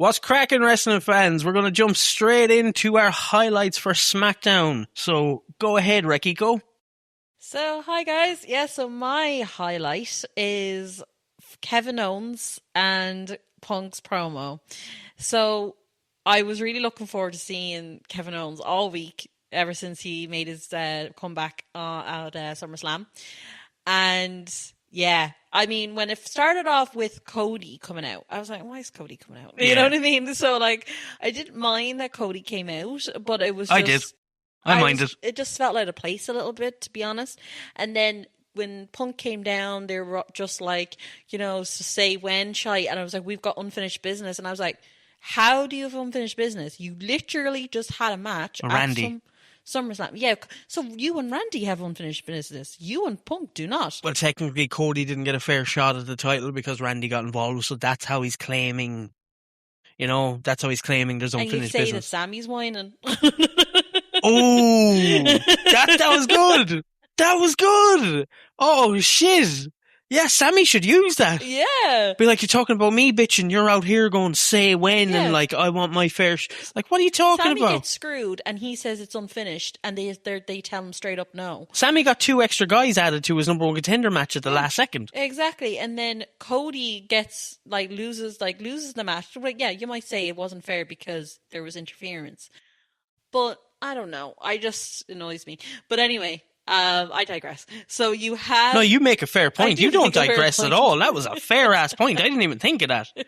What's cracking, wrestling fans? We're going to jump straight into our highlights for Smackdown. So go ahead, Rekiko. So, hi guys. Yeah, so my highlight is Kevin Owens and Punk's promo. So, I was really looking forward to seeing Kevin Owens all week, ever since he made his comeback at Summerslam. And yeah, I mean, when it started off with Cody coming out, I was like, why is Cody coming out? You know what I mean? So, like, I didn't mind that Cody came out, but it was just... I did. I minded. It just felt out of place a little bit, to be honest. And then when Punk came down, they were just like, say when, shite. And I was like, we've got unfinished business. And I was like, how do you have unfinished business? You literally just had a match Randy. SummerSlam. Yeah, so you and Randy have unfinished business. You and Punk do not. Well, technically, Cody didn't get a fair shot at the title because Randy got involved. So that's how he's claiming, there's unfinished business. And you say that Sammy's whining. Oh, that was good. That was good. Oh, shit. Yeah, Sammy should use that. Yeah. Be like, you're talking about me, bitch, and you're out here going, say when, and like, I want my fair... Like, what are you talking Sammy about? Sammy gets screwed, and he says it's unfinished, and they tell him straight up no. Sammy got 2 extra guys added to his number 1 contender match at the last second. Exactly, and then Cody gets, loses the match. Like, yeah, you might say it wasn't fair because there was interference. But, I don't know. It annoys me. But anyway... I digress. So you have... No, you make a fair point. You don't digress at all. That was a fair-ass point. I didn't even think of that. That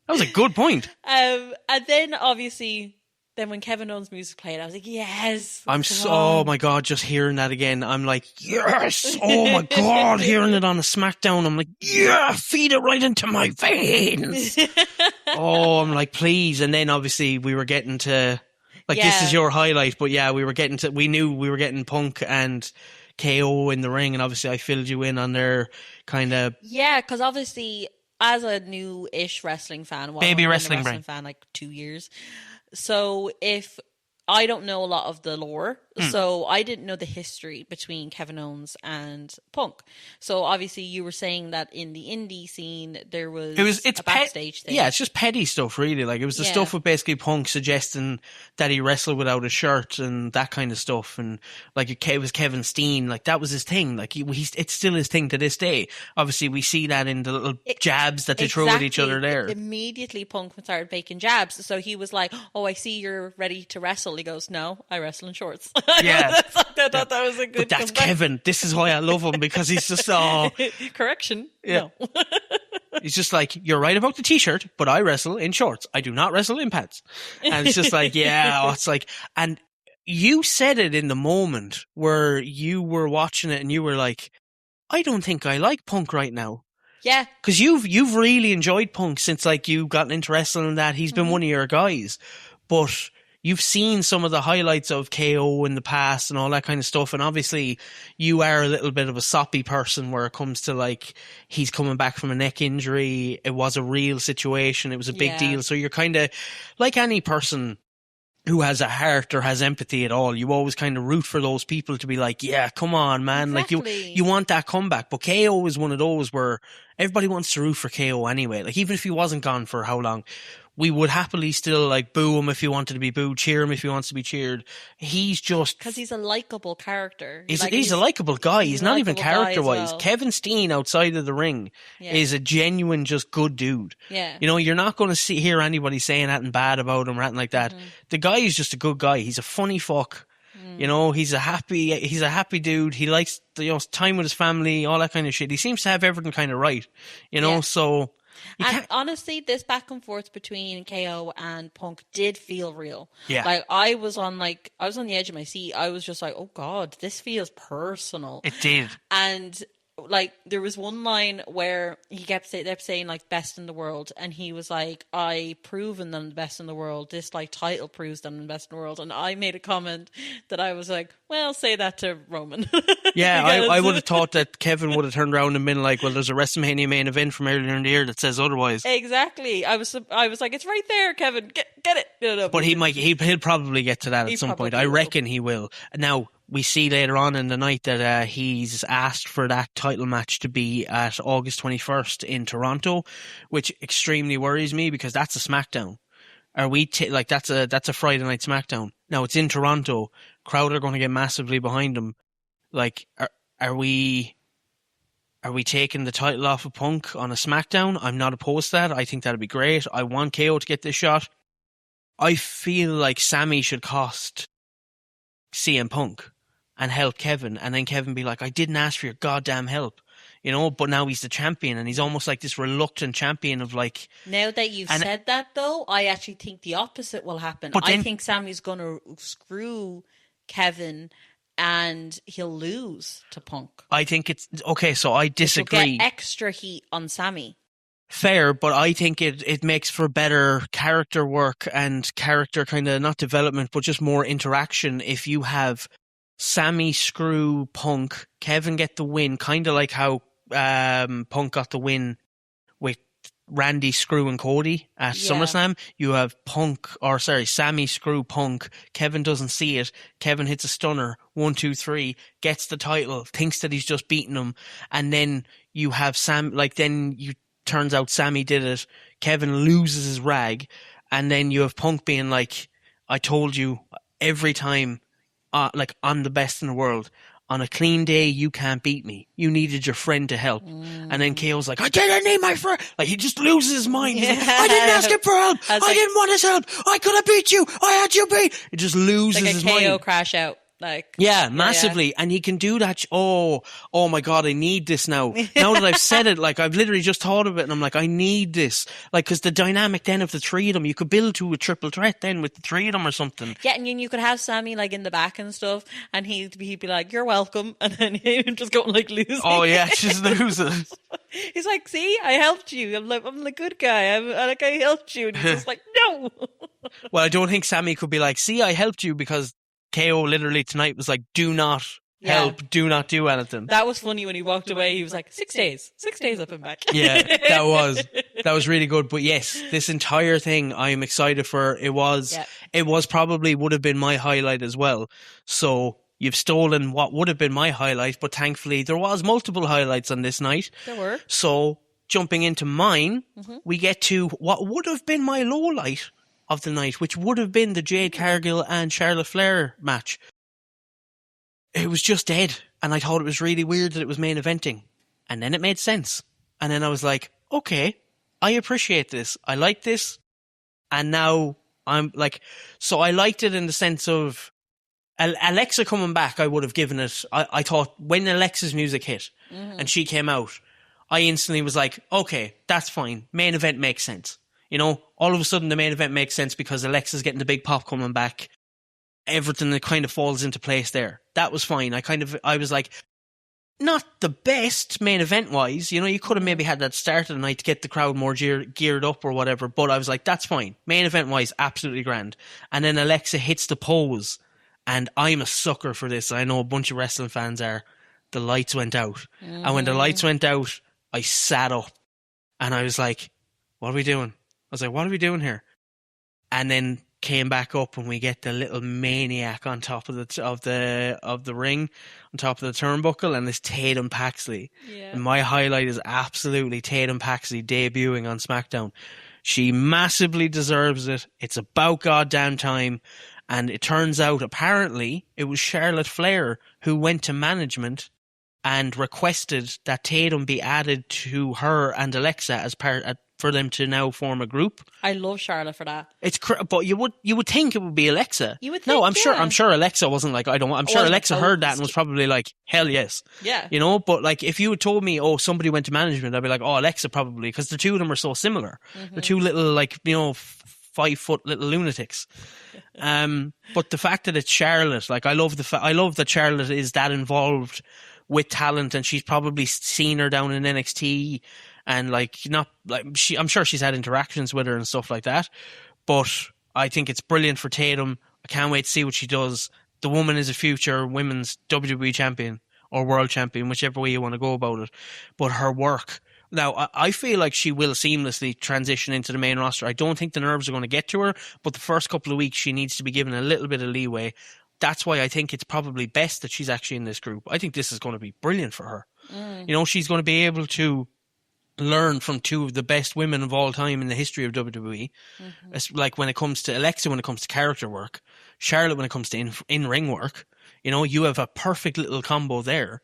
was a good point. And then, obviously, when Kevin Owens' music played, I was like, yes! Oh my God, just hearing that again. I'm like, yes! Oh my God, hearing it on a SmackDown. I'm like, yeah! Feed it right into my veins! Oh, I'm like, please. And then, obviously, we were getting to... This is your highlight, but yeah, we knew we were getting Punk and KO in the ring, and obviously I filled you in on their kind of... Yeah, because obviously, as a new-ish wrestling fan... Baby wrestling fan, 2 years. So if... I don't know a lot of the lore, so I didn't know the history between Kevin Owens and Punk. So obviously you were saying that in the indie scene there was a backstage thing. Yeah, it's just petty stuff really. Like it was the stuff with basically Punk suggesting that he wrestled without a shirt and that kind of stuff. And like it was Kevin Steen, like that was his thing. Like it's still his thing to this day. Obviously we see that in the little jabs that they throw at each other there. Immediately Punk started making jabs. So he was like, oh, I see you're ready to wrestle. He goes, no, I wrestle in shorts. Yeah. I thought that was a good... But that's Kevin. This is why I love him, because he's just... Correction. Yeah. No. He's just like, you're right about the t-shirt, but I wrestle in shorts. I do not wrestle in pants. And it's just like, yeah, it's like... And you said it in the moment where you were watching it and you were like, I don't think I like Punk right now. Yeah. Because you've really enjoyed Punk since like you got into wrestling and that. He's been one of your guys. But... You've seen some of the highlights of KO in the past and all that kind of stuff. And obviously you are a little bit of a soppy person where it comes to like, he's coming back from a neck injury. It was a real situation. It was a big deal. So you're kind of like any person who has a heart or has empathy at all. You always kind of root for those people to be like, yeah, come on, man. Exactly. Like you want that comeback. But KO is one of those where everybody wants to root for KO anyway. Like even if he wasn't gone for how long, we would happily still like boo him if he wanted to be booed, cheer him if he wants to be cheered. He's just... Because he's a likable character. He's a likable guy. He's not even character-wise. Well. Kevin Steen outside of the ring is a genuine, just good dude. Yeah. You're not going to hear anybody saying anything bad about him or anything like that. The guy is just a good guy. He's a funny fuck. He's a happy dude. He likes time with his family, all that kind of shit. He seems to have everything kind of right. So... And honestly, this back and forth between KO and Punk did feel real. Yeah. Like I was on the edge of my seat. I was just like, oh God, this feels personal. It did. And like there was one line where he kept saying like best in the world, and he was like, I proven them the best in the world. This like title proves them the best in the world. And I made a comment that I was like, well, say that to Roman. Yeah, I would have thought that Kevin would have turned around and been like, well, there's a WrestleMania main event from earlier in the year that says otherwise. Exactly. I was like, it's right there, Kevin. Get it. No, but he'll probably get to that at some point. I reckon he will. Now, we see later on in the night that he's asked for that title match to be at August 21st in Toronto, which extremely worries me because that's a Smackdown. Are we like that's a Friday night SmackDown? Now it's in Toronto. Crowd are going to get massively behind them. Like, are we taking the title off of Punk on a SmackDown? I'm not opposed to that. I think that'd be great. I want KO to get this shot. I feel like Sammy should cost CM Punk and help Kevin, and then Kevin be like, I didn't ask for your goddamn help. You know, but now he's the champion, and he's almost like this reluctant champion of like... Now that you've said that, though, I actually think the opposite will happen. I think Sammy's going to screw Kevin, and he'll lose to Punk. I think it's... Okay, so I disagree. It'll get extra heat on Sammy. Fair, but I think it makes for better character work and character kind of, not development, but just more interaction if you have Sammy screw Punk, Kevin get the win, kind of like how Punk got the win with Randy screw and Cody at SummerSlam. You have Sammy screw Punk, Kevin doesn't see it, Kevin hits a stunner, 1, 2, 3, gets the title, thinks that he's just beaten him, and then you have turns out Sammy did it, Kevin loses his rag, and then you have Punk being like, I told you every time, like, I'm the best in the world. On a clean day, you can't beat me. You needed your friend to help. And then KO's like, I didn't need my friend. Like, he just loses his mind. He's like, I didn't ask him for help. I didn't want his help. I could have beat you. I had you beat. He just loses his mind. Like a KO crash out. Yeah, massively. And he can do that. Oh my God, I need this now. Now that I've said it, like, I've literally just thought of it, and I'm like, I need this. Like, because the dynamic then of the three of them, you could build to a triple threat then with the three of them or something. Yeah, and you could have Sammy, like, in the back and stuff, and he'd be like, you're welcome, and then he'd just go like losing. Oh yeah, just loses. He's like, see, I helped you. I'm the good guy. I helped you. And he's just like, no. Well, I don't think Sammy could be like, see, I helped you, because KO literally tonight was like, do not help, do not do anything. That was funny when he walked away. He was like, 6 days up and back. Yeah, that was really good. But yes, this entire thing I'm excited for. It would have been my highlight as well. So you've stolen what would have been my highlight, but thankfully there was multiple highlights on this night. There were. So jumping into mine, we get to what would have been my low light of the night, which would have been the Jade Cargill and Charlotte Flair match. It was just dead, and I thought it was really weird that it was main eventing. And then it made sense. And then I was like, okay, I appreciate this. I like this. And now I'm like, so I liked it in the sense of Alexa coming back, I would have given it, I thought when Alexa's music hit and she came out, I instantly was like, okay, that's fine. Main event makes sense. You know, all of a sudden the main event makes sense because Alexa's getting the big pop coming back. Everything that kind of falls into place there. That was fine. I was like, not the best main event wise. You know, you could have maybe had that start of the night to get the crowd more geared up or whatever. But I was like, that's fine. Main event wise, absolutely grand. And then Alexa hits the pose. And I'm a sucker for this. I know a bunch of wrestling fans are. The lights went out. And when the lights went out, I sat up. And I was like, what are we doing? I was like, what are we doing here? And then came back up and we get the little maniac on top of the ring, on top of the turnbuckle, and this Tatum Paxley. Yeah. And my highlight is absolutely Tatum Paxley debuting on SmackDown. She massively deserves it. It's about goddamn time. And it turns out, apparently, it was Charlotte Flair who went to management and requested that Tatum be added to her and Alexa as for them to now form a group. I love Charlotte for that. But you would think it would be Alexa. You would think, no, I'm sure Alexa wasn't like, I'm sure Alexa heard that and was probably like, hell yes. Yeah. You know, but like if you had told me, oh, somebody went to management, I'd be like, oh, Alexa probably, because the two of them are so similar. The two little, like, you know, 5 foot little lunatics. But the fact that it's Charlotte, like, I love that Charlotte is that involved with talent, and she's probably seen her down in NXT, and like, not like I'm sure she's had interactions with her and stuff like that. But I think it's brilliant for Tatum. I can't wait to see what she does. The woman is a future women's WWE champion or world champion, whichever way you want to go about it. But her work. Now, I feel like she will seamlessly transition into the main roster. I don't think the nerves are going to get to her, but the first couple of weeks she needs to be given a little bit of leeway. That's why I think it's probably best that she's actually in this group. I think this is going to be brilliant for her. You know, she's going to be able to learn from two of the best women of all time in the history of WWE. It's like when it comes to Alexa, when it comes to character work, Charlotte when it comes to in-ring work. You know, you have a perfect little combo there.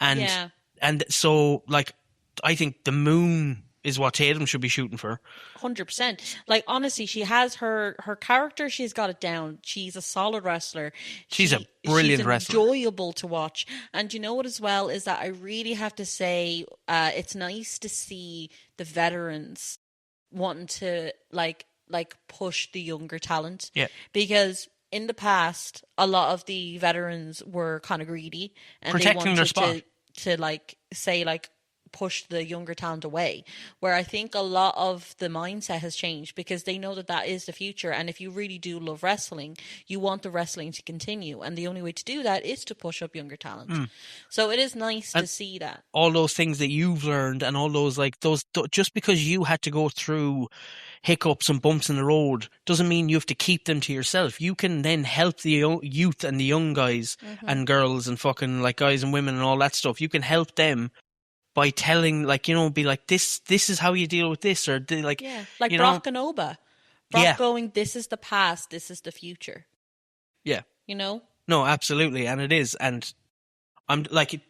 And so, like, I think the moon is what Tatum should be shooting for. 100%. Like, honestly, she has her character. She's got it down. She's a solid wrestler. She's a brilliant wrestler. Enjoyable to watch. And you know what as well is that I really have to say it's nice to see the veterans wanting to like push the younger talent. Yeah. Because in the past, a lot of the veterans were kind of greedy and protecting they wanted their spot. to like say like push the younger talent away, where I think a lot of the mindset has changed because they know that that is the future, and if you really do love wrestling, you want the wrestling to continue, and the only way to do that is to push up younger talent. So it is nice to see that. All those things that you've learned and all those, like, those, just because you had to go through hiccups and bumps in the road doesn't mean you have to keep them to yourself. You can then help the youth and the young guys and girls and fucking like guys and women and all that stuff. You can help them by telling, like, you know, be like, this is how you deal with this, or like, like you Brock know, and Oba. Brock going, this is the past, this is the future. Yeah. You know? No, absolutely, and it is, and I'm like,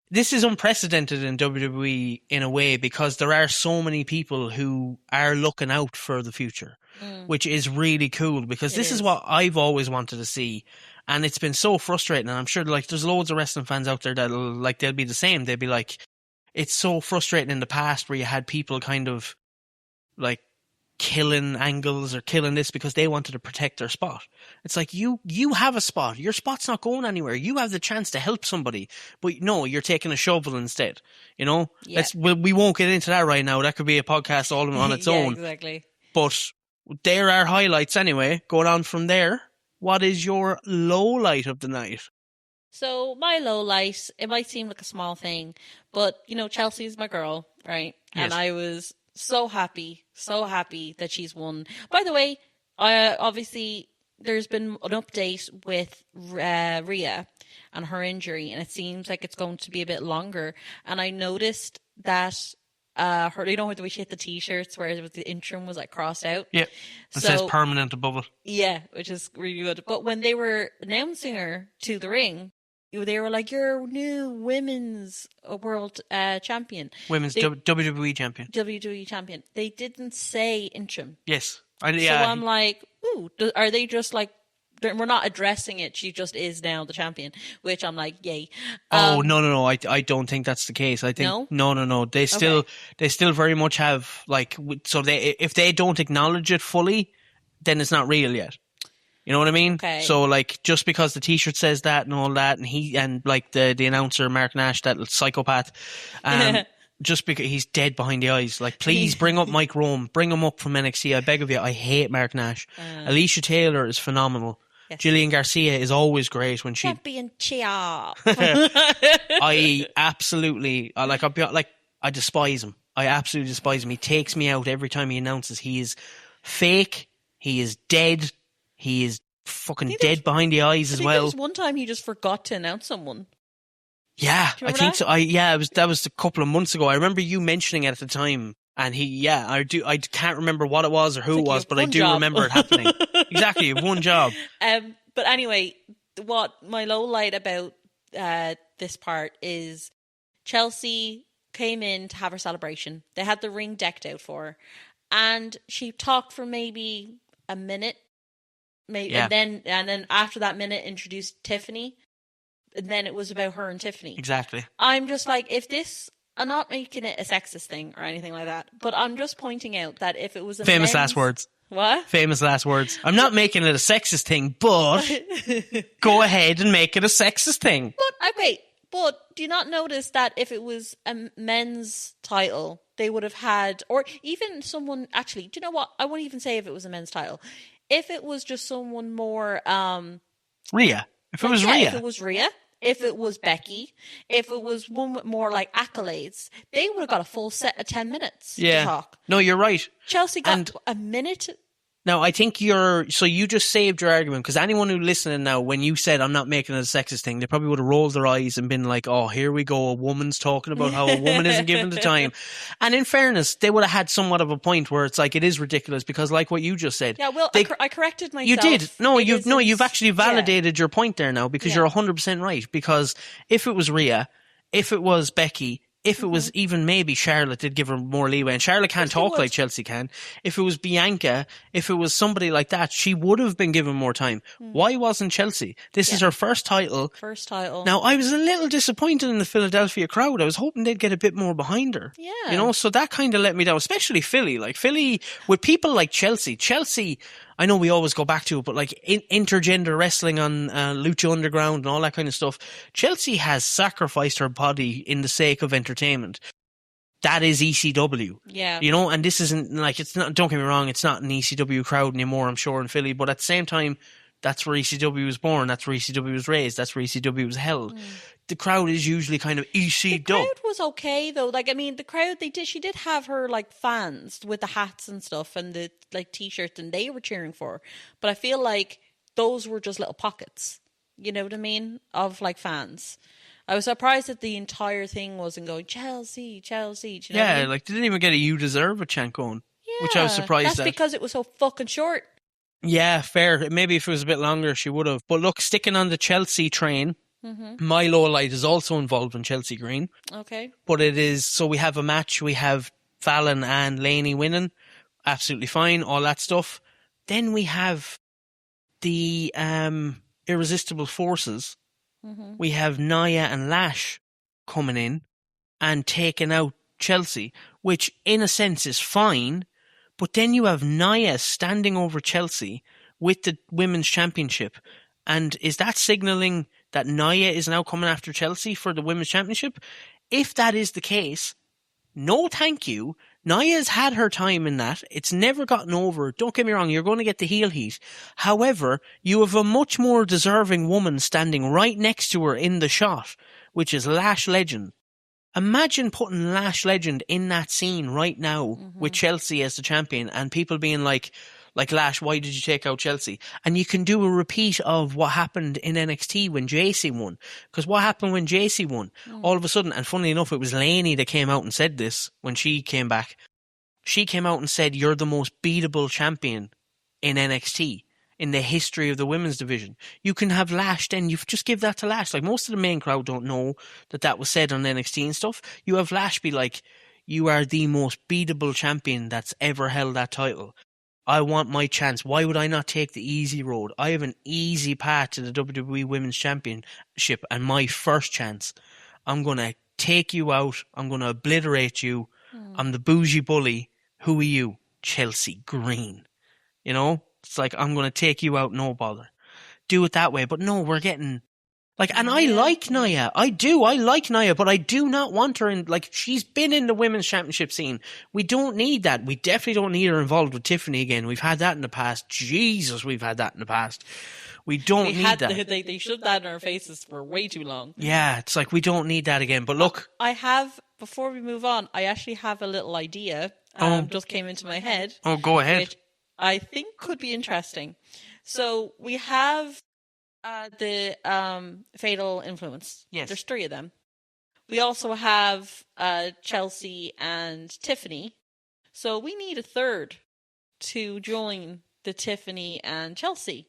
this is unprecedented in WWE in a way because there are so many people who are looking out for the future, which is really cool because this is what I've always wanted to see. And it's been so frustrating, and I'm sure like there's loads of wrestling fans out there that'll like, they'll be the same. They'll be like, it's so frustrating in the past where you had people kind of like killing angles or killing this because they wanted to protect their spot. It's like, you have a spot. Your spot's not going anywhere. You have the chance to help somebody, but no, you're taking a shovel instead. You know, we won't get into that right now. That could be a podcast all on its own. Exactly. But there are highlights anyway. Going on from there, what is your low light of the night? So my low light, it might seem like a small thing, but you know, Chelsea's my girl, right? Yes. And I was so happy that she's won. By the way, obviously there's been an update with Rhea and her injury, and it seems like it's going to be a bit longer. And I noticed that her, you know, the way she hit the t-shirts where the interim was like crossed out. Yeah, it says permanent above it. Yeah, which is really good. But when they were announcing her to the ring, they were like, "You're new women's world champion, women's WWE champion, WWE champion." They didn't say interim. Yes, so I'm like, "Ooh, are they just like?" We're not addressing it. She just is now the champion, which I'm like, yay. No. I don't think that's the case. I think no. They still very much have like, so if they don't acknowledge it fully, then it's not real yet. You know what I mean? Okay. So like, just because the t-shirt says that and all that, and like the announcer Mark Nash, that psychopath, just because he's dead behind the eyes. Like, please bring up Mike Rome, bring him up from NXT. I beg of you. I hate Mark Nash. Alicia Taylor is phenomenal. Yes. Jillian Garcia is always great when she champion cheer. I absolutely I despise him. I absolutely despise him. He takes me out every time he announces. He is fake. He is dead. He is fucking dead behind the eyes as well. There was one time he just forgot to announce someone. Yeah, I think so. That was a couple of months ago. I remember you mentioning it at the time, and I can't remember what it was or who it was, but I do remember it happening. Exactly, one job. But anyway, what my low light about this part is Chelsea came in to have her celebration. They had the ring decked out for her, and she talked for maybe a minute. And then after that minute introduced Tiffany, and then it was about her and Tiffany. Exactly. I'm just like, I'm not making it a sexist thing or anything like that, but I'm just pointing out that if it was a famous last words. What? Famous last words. I'm not making it a sexist thing, but go ahead and make it a sexist thing. But do you not notice that if it was a men's title, they would have had, or even someone, actually, do you know what? I won't even say if it was a men's title. If it was just someone more... Rhea. If it was Rhea, if it was Becky, if it was one with more like accolades, they would have got a full set of 10 minutes to talk. No, you're right. Chelsea got a minute Now, I think so you just saved your argument, because anyone who's listening now, when you said I'm not making it a sexist thing, they probably would have rolled their eyes and been like, oh, here we go, a woman's talking about how a woman isn't given the time. And in fairness, they would have had somewhat of a point where it's like, it is ridiculous, because like what you just said. Yeah, well, I corrected myself. You did. No, you've actually validated your point there now, because you're 100% right. Because if it was Rhea, if it was Becky, if it was even maybe Charlotte, did give her more leeway, and Charlotte can't talk like Chelsea can. If it was Bianca, if it was somebody like that, she would have been given more time. Why wasn't Chelsea? This is her first title. First title. Now, I was a little disappointed in the Philadelphia crowd. I was hoping they'd get a bit more behind her. Yeah. You know, so that kind of let me down, especially Philly. Like, Philly, with people like Chelsea, I know we always go back to it, but like intergender wrestling on Lucha Underground and all that kind of stuff, Chelsea has sacrificed her body in the sake of entertainment. That is ECW. Yeah. You know, and this isn't like, it's not, don't get me wrong, it's not an ECW crowd anymore, I'm sure, in Philly, but at the same time, that's where ECW was born, that's where ECW was raised, that's where ECW was held. The crowd is usually kind of ECW. The crowd was okay though. Like, I mean, the crowd, she did have her like fans with the hats and stuff and the like t-shirts, and they were cheering for her. But I feel like those were just little pockets, you know what I mean, of like fans. I was surprised that the entire thing wasn't going Chelsea, Chelsea. Do you know what I mean? Like they didn't even get a "You Deserve It" chant going, which I was surprised at. That's because it was so fucking short. Yeah, fair. Maybe if it was a bit longer, she would have. But look, sticking on the Chelsea train, my low light is also involved in Chelsea Green. Okay. But it is, so we have a match, we have Fallon and Laney winning. Absolutely fine, all that stuff. Then we have the Irresistible Forces. We have Nia and Lash coming in and taking out Chelsea, which in a sense is fine. But then you have Nia standing over Chelsea with the Women's Championship. And is that signalling that Nia is now coming after Chelsea for the Women's Championship? If that is the case, no thank you. Nia's had her time in that. It's never gotten over. Don't get me wrong, you're going to get the heel heat. However, you have a much more deserving woman standing right next to her in the shot, which is Lash Legend. Imagine putting Lash Legend in that scene right now with Chelsea as the champion, and people being like Lash, why did you take out Chelsea? And you can do a repeat of what happened in NXT when JC won. Because what happened when JC won? All of a sudden, and funnily enough, it was Laney that came out and said this when she came back. She came out and said, you're the most beatable champion in NXT. In the history of the women's division. You can have Lash, then you just give that to Lash. Like, most of the main crowd don't know that was said on NXT and stuff. You have Lash be like, you are the most beatable champion that's ever held that title. I want my chance. Why would I not take the easy road? I have an easy path to the WWE Women's Championship and my first chance. I'm going to take you out. I'm going to obliterate you. I'm the bougie bully. Who are you? Chelsea Green. You know? It's like, I'm going to take you out, no bother. Do it that way. But no, we're getting... Like, and I like Nia. I do. I like Nia, but I do not want her in... Like, she's been in the women's championship scene. We don't need that. We definitely don't need her involved with Tiffany again. We've had that in the past. Jesus, we've had that in the past. We don't need that. They shoved that in our faces for way too long. Yeah, it's like, we don't need that again. But look... Before we move on, I actually have a little idea. Just came into my head. Oh, go ahead. Which I think could be interesting. So we have the Fatal Influence. Yes. There's 3 of them. We also have Chelsea and Tiffany. So we need a third to join the Tiffany and Chelsea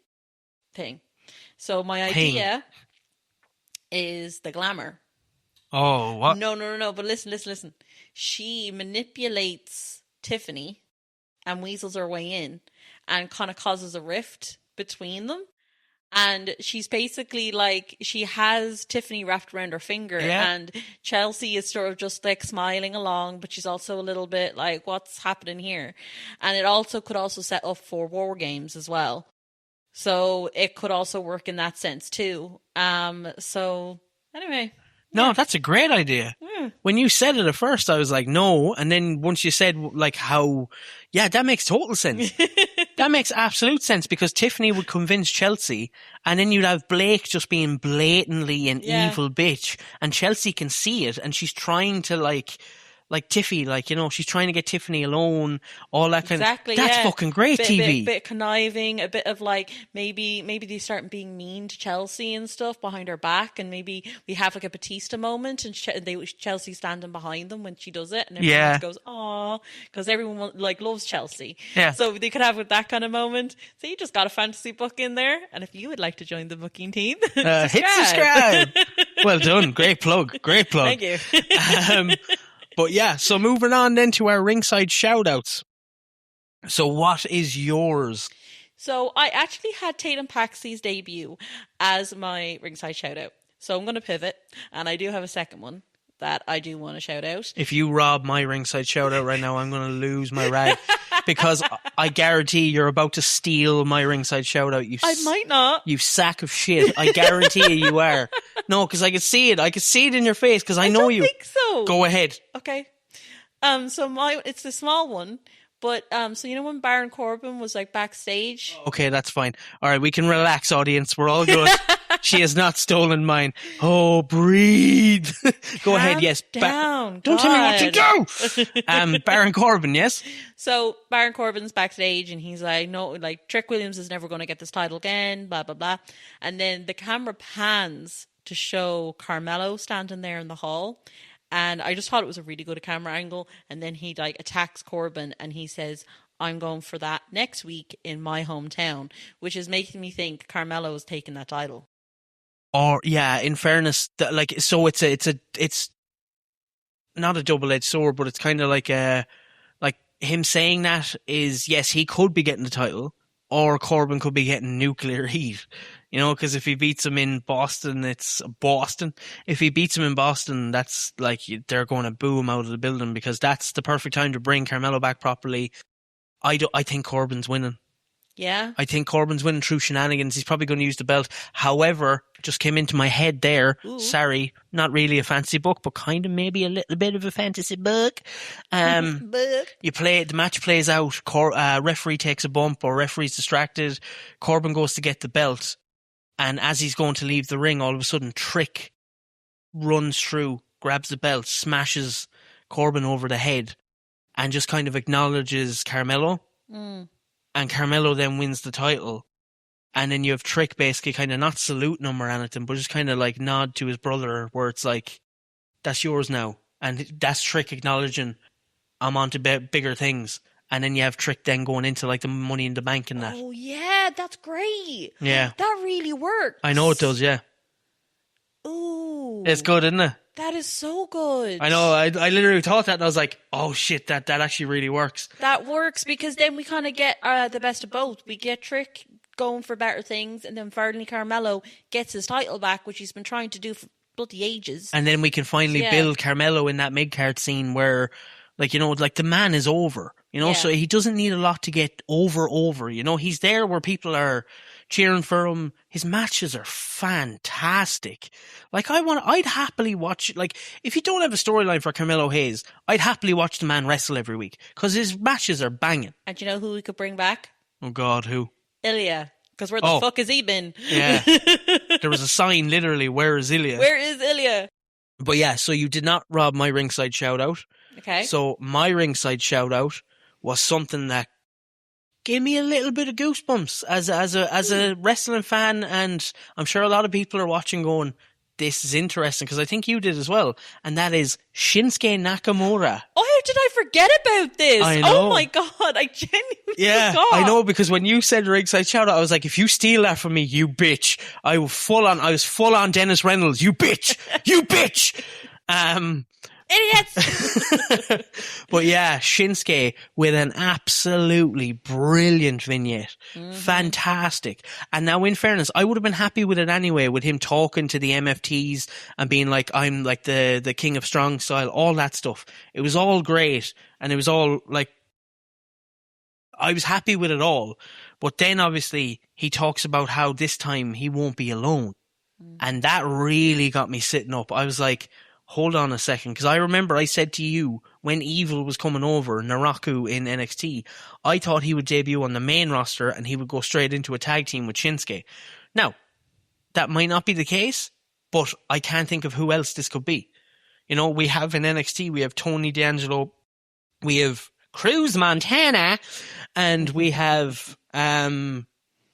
thing. So my idea is the Glamour. Oh, what? No. But listen. She manipulates Tiffany and weasels her way in and kind of causes a rift between them. And she's basically like, she has Tiffany wrapped around her finger and Chelsea is sort of just like smiling along, but she's also a little bit like, what's happening here? And it also could also set up for War Games as well. So it could also work in that sense too. So anyway. No, that's a great idea. When you said it at first, I was like, no. And then once you said like how, that makes total sense. That makes absolute sense, because Tiffany would convince Chelsea and then you'd have Blake just being blatantly an evil bitch and Chelsea can see it and she's trying to like like Tiffy, like, you know, she's trying to get Tiffany alone, all that kind Exactly, of, that's yeah. fucking great TV. Bit conniving, a bit of like maybe they start being mean to Chelsea and stuff behind her back, and maybe we have like a Batista moment, and Chelsea standing behind them when she does it, and everyone just goes "aw," because everyone like loves Chelsea. Yeah. So they could have that kind of moment. So you just got a fantasy book in there, and if you would like to join the booking team, hit subscribe. Well done, great plug. Thank you. But yeah, so moving on then to our ringside shout-outs. So what is yours? So I actually had Tatum Paxley's debut as my ringside shout-out. So I'm going to pivot, and I do have a second one that I do want to shout out. If you rob my ringside shout-out right now, I'm going to lose my rag. Because I guarantee you're about to steal my ringside shout-out. I might not. You sack of shit. I guarantee you are. No, because I could see it. I could see it in your face because I know you. I think so. Go ahead. Okay. So it's a small one. But, so you know when Baron Corbin was like backstage? Okay, that's fine. All right, we can relax, audience. We're all good. She has not stolen mine. Oh, breathe. Go ahead, yes. Down. Don't tell me what to do. Baron Corbin, yes? So Baron Corbin's backstage and he's like, no, like Trick Williams is never going to get this title again, blah, blah, blah. And then the camera pans to show Carmelo standing there in the hall. And I just thought it was a really good camera angle. And then he like attacks Corbin and he says, I'm going for that next week in my hometown, which is making me think Carmelo is taking that title. Or yeah, in fairness, like, so it's not a double-edged sword, but it's kind of like him saying that is, yes, he could be getting the title, or Corbin could be getting nuclear heat. You know, because if he beats him in Boston, it's Boston. If he beats him in Boston, that's like they're going to boo him out of the building because that's the perfect time to bring Carmelo back properly. I think Corbin's winning. Yeah. I think Corbin's winning through shenanigans. He's probably going to use the belt. However, just came into my head there. Ooh. Sorry, not really a fantasy book, but kind of maybe a little bit of a fantasy book. The match plays out. Referee takes a bump or referee's distracted. Corbin goes to get the belt. And as he's going to leave the ring, all of a sudden, Trick runs through, grabs the belt, smashes Corbin over the head, and just kind of acknowledges Carmelo. Mm. And Carmelo then wins the title. And then you have Trick basically kind of not saluting him or anything, but just kind of like nod to his brother where it's like, that's yours now. And that's Trick acknowledging, I'm on to bigger things. And then you have Trick then going into like the Money in the Bank and that. Oh yeah, that's great. Yeah. That really works. I know it does, yeah. Ooh. It's good, isn't it? That is so good. I know, I literally thought that and I was like, oh shit, that actually really works. That works because then we kind of get the best of both. We get Trick going for better things, and then finally Carmelo gets his title back, which he's been trying to do for bloody ages. And then we can finally build Carmelo in that mid-card scene where, like, you know, like the man is over, you know, so he doesn't need a lot to get over, you know, he's there where people are cheering for him. His matches are fantastic. Like, I'd happily watch, like, if you don't have a storyline for Carmelo Hayes, I'd happily watch the man wrestle every week because his matches are banging. And you know who we could bring back? Oh God, who? Ilya. Because where the fuck has he been? Yeah. There was a sign literally, where is Ilya? Where is Ilya? But yeah, so you did not rob my ringside shout out. Okay. So my ringside shout out was something that gave me a little bit of goosebumps as a wrestling fan, and I'm sure a lot of people are watching going, this is interesting, because I think you did as well, and that is Shinsuke Nakamura. Oh, how did I forget about this? I know. Oh my God, I genuinely forgot. I know, because when you said ringside shout out, I was like, if you steal that from me, you bitch. I was full on Dennis Reynolds, you bitch, you bitch. Idiots! But yeah, Shinsuke with an absolutely brilliant vignette. Mm-hmm. Fantastic. And now, in fairness, I would have been happy with it anyway, with him talking to the MFTs and being like, I'm like the king of strong style, all that stuff. It was all great. And it was all like, I was happy with it all. But then obviously he talks about how this time he won't be alone. Mm-hmm. And that really got me sitting up. I was like, hold on a second, because I remember I said to you when Evil was coming over, Naraku in NXT, I thought he would debut on the main roster and he would go straight into a tag team with Shinsuke. Now, that might not be the case, but I can't think of who else this could be. You know, we have in NXT, we have Tony D'Angelo, we have Cruz Montana, and we have now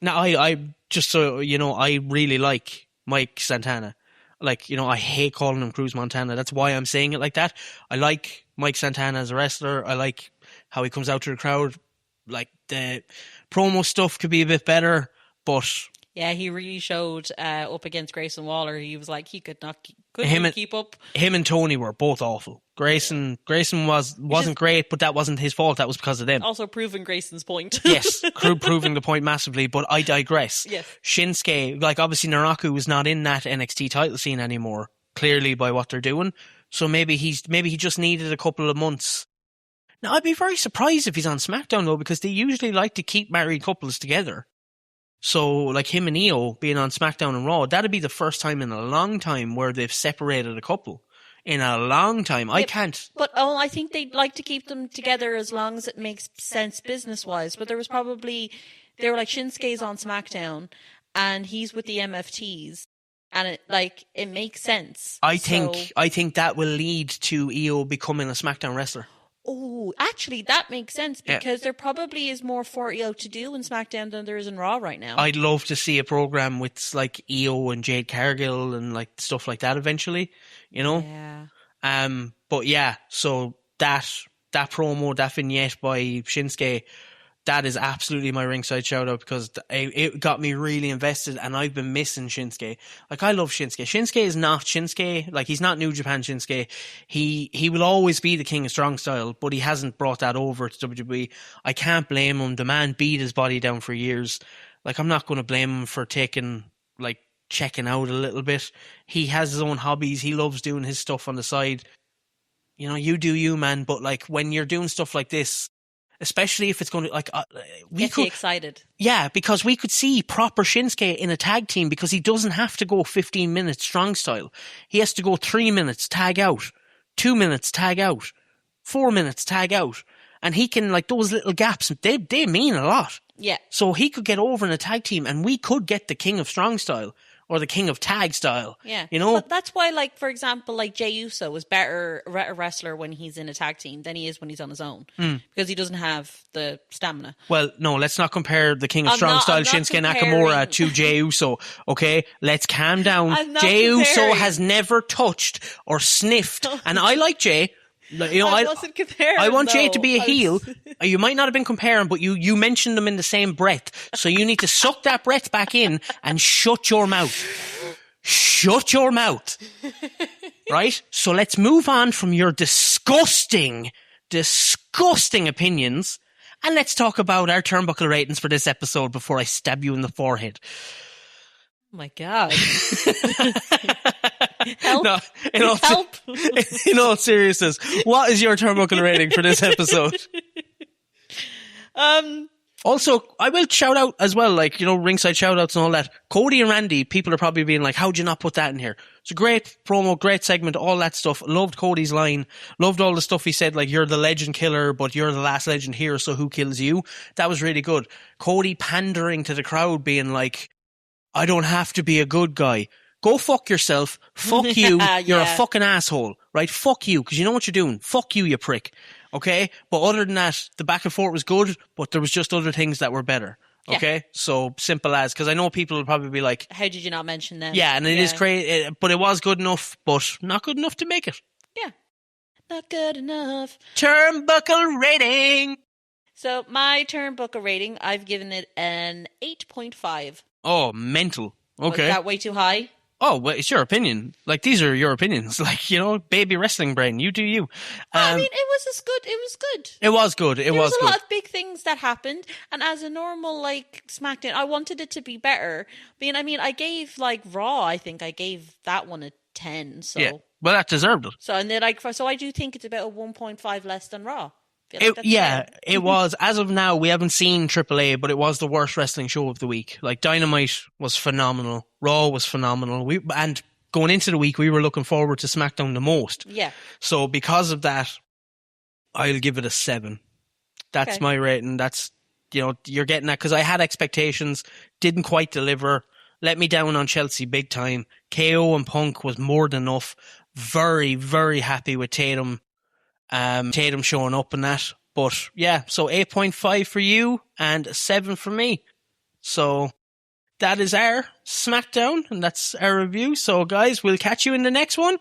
I just so you know, I really like Mike Santana. Like, you know, I hate calling him Cruz Montana. That's why I'm saying it like that. I like Mike Santana as a wrestler. I like how he comes out to the crowd. Like, the promo stuff could be a bit better, but yeah, he really showed up against Grayson Waller. He was like, he couldn't keep up. Him and Tony were both awful. Grayson wasn't great, but that wasn't his fault. That was because of them. Also proving Grayson's point. Yes, proving the point massively, but I digress. Yes. Shinsuke, like, obviously Naraku is not in that NXT title scene anymore, clearly by what they're doing. So maybe he just needed a couple of months. Now, I'd be very surprised if he's on SmackDown, though, because they usually like to keep married couples together. So, like, him and Io being on SmackDown and Raw, that'd be the first time in a long time where they've separated a couple. In a long time. I can't. But I think they'd like to keep them together as long as it makes sense business-wise. But they were like, Shinsuke's on SmackDown, and he's with the MFTs. And it makes sense. I think that will lead to Io becoming a SmackDown wrestler. Oh, actually, that makes sense because there probably is more for Io to do in SmackDown than there is in Raw right now. I'd love to see a program with like Io and Jade Cargill and like stuff like that eventually, you know? Yeah. But yeah, so that promo, that vignette by Shinsuke, that is absolutely my ringside shout out because it got me really invested and I've been missing Shinsuke. Like, I love Shinsuke. Shinsuke is not Shinsuke. Like, he's not New Japan Shinsuke. He will always be the king of strong style, but he hasn't brought that over to WWE. I can't blame him. The man beat his body down for years. Like, I'm not going to blame him for checking out a little bit. He has his own hobbies. He loves doing his stuff on the side. You know, you do you, man. But like, when you're doing stuff like this, especially if it's going to, like, get you excited. Yeah, because we could see proper Shinsuke in a tag team because he doesn't have to go 15 minutes strong style. He has to go 3 minutes, tag out, 2 minutes, tag out, 4 minutes, tag out. And he can, like, those little gaps, they mean a lot. Yeah. So he could get over in a tag team and we could get the king of strong style. Or the king of tag style. Yeah. You know? But that's why, like, for example, like Jey Uso is better a wrestler when he's in a tag team than he is when he's on his own. Because he doesn't have the stamina. Well, no, let's not compare the king of strong style Shinsuke Nakamura to Jey Uso. Okay? Let's calm down. Jey Uso has never touched or sniffed. And I like Jey. You know, I wasn't comparing. I want Jey to be a heel. You might not have been comparing, but you mentioned them in the same breath. So you need to suck that breath back in and shut your mouth. Shut your mouth. Right? So let's move on from your disgusting opinions and let's talk about our turnbuckle ratings for this episode before I stab you in the forehead. Oh my God. Help. No, Help. In all seriousness, what is your turnbuckle rating for this episode? Also, I will shout out as well, like, you know, ringside shout outs and all that. Cody and Randy, people are probably being like, how'd you not put that in here? It's a great promo, great segment, all that stuff. Loved Cody's line. Loved all the stuff he said, like, you're the legend killer, but you're the last legend here, so who kills you? That was really good. Cody pandering to the crowd, being like, I don't have to be a good guy. Go fuck yourself. Fuck you. You're a fucking asshole, right? Fuck you, because you know what you're doing. Fuck you, you prick. Okay? But other than that, the back and forth was good, but there was just other things that were better. Okay? Yeah. So, simple as, because I know people will probably be like, how did you not mention them? Yeah, and it is crazy, but it was good enough, but not good enough to make it. Yeah. Not good enough. Turnbuckle rating. So, my turnbuckle rating, I've given it an 8.5. Oh, mental. Okay. Was that way too high? Oh, well, it's your opinion. Like, these are your opinions. Like, you know, baby wrestling brain. You do you. I mean, it was good. It was good. It was good. There was a lot of big things that happened. And as a normal, like, SmackDown, I wanted it to be better. I mean, I gave, like, Raw, I think I gave that one a 10. So. Yeah. Well, that deserved it. So, and then, so I do think it's about a 1.5 less than Raw. It was. As of now, we haven't seen AAA, but it was the worst wrestling show of the week. Like, Dynamite was phenomenal. Raw was phenomenal. And going into the week, we were looking forward to SmackDown the most. Yeah. So because of that, I'll give it a 7. That's my rating. That's, you know, you're getting that because I had expectations, didn't quite deliver. let me down on Chelsea big time. KO and Punk was more than enough. Very, very happy with Tatum. Tatum showing up in that. But yeah, so 8.5 for you and 7 for me. So that is our Smackdown, and that's our review. So guys, we'll catch you in the next one.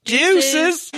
Deuces!